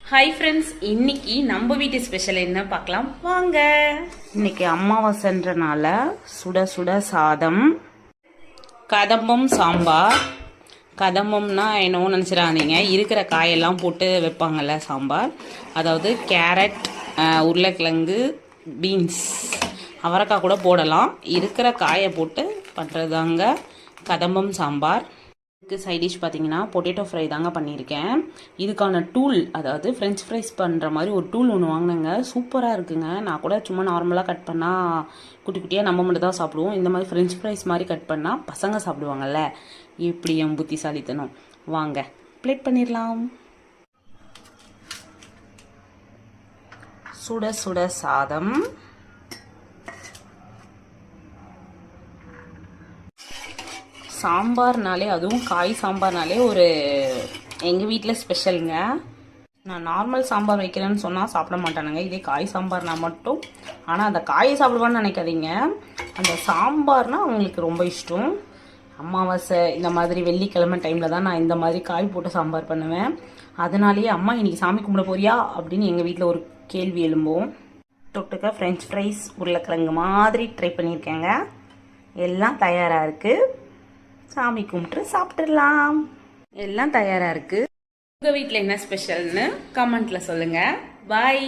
Hi friends, இன்னைக்கு நம்ம வீட்டு ஸ்பெஷல் என்ன பார்க்கலாம் வாங்க. இன்னைக்கு அமாவாசைன்றனால சுட சுட சாதம், கதம்பம் சாம்பார். கதம்பம்னா என்னவோ நினச்சிடாதீங்க, இருக்கிற காயெல்லாம் போட்டு வைப்பாங்கல்ல சாம்பார். அதாவது கேரட், உருளைக்கிழங்கு, பீன்ஸ், அவரைக்காய் கூட போடலாம். இருக்கிற காயை போட்டு பண்ணுறதாங்க கதம்பம் சாம்பார். இதுக்கு சைட் டிஷ் பார்த்தீங்கன்னா பொட்டேட்டோ ஃப்ரை தாங்க பண்ணியிருக்கேன். இதுக்கான டூல், அதாவது ஃப்ரெஞ்ச் ஃப்ரைஸ் பண்ணுற மாதிரி ஒரு டூல் ஒன்று வாங்கினேங்க. சூப்பராக இருக்குங்க. நான் கூட சும்மா நார்மலாக கட் பண்ணால் குட்டி குட்டியாக நம்ம மட்டும் தான் சாப்பிடுவோம். இந்த மாதிரி ஃப்ரெஞ்ச் ஃப்ரைஸ் மாதிரி கட் பண்ணால் பசங்க சாப்பிடுவாங்கல்ல. இப்படி என் புத்திசாலித்தனம். வாங்க பிளேட் பண்ணிடலாம். சுட சுட சாதம், சாம்பார்னாலே, அதுவும் காய் சாம்பார்னாலே ஒரு எங்கள் வீட்டில் ஸ்பெஷலுங்க. நான் நார்மல் சாம்பார் வைக்கிறேன்னு சொன்னால் சாப்பிட மாட்டானுங்க. இதே காய் சாம்பார்னா மட்டும். ஆனால் அந்த காயை சாப்பிடுவான்னு நினைக்காதீங்க, அந்த சாம்பார்னால் அவங்களுக்கு ரொம்ப இஷ்டம். அமாவாசை இந்த மாதிரி வெள்ளிக்கிழமை டைமில் தான் நான் இந்த மாதிரி காய் போட்டு சாம்பார் பண்ணுவேன். அதனாலேயே அம்மா இன்னைக்கு சாமி கும்பிட போறியா அப்படின்னு எங்கள் வீட்டில் ஒரு கேள்வி எழும்போம். தொட்டுக்க ஃப்ரெஞ்ச் ஃப்ரைஸ் உருளைக்கிழங்கு மாதிரி ட்ரை பண்ணியிருக்கேங்க. எல்லாம் தயாராக இருக்குது. சாமி கும்பிட்டு சாப்பிட்டுடலாம். எல்லாம் தயாரா இருக்கு. உங்க வீட்டில் என்ன ஸ்பெஷல்னு கமெண்ட்ல சொல்லுங்க. பாய்.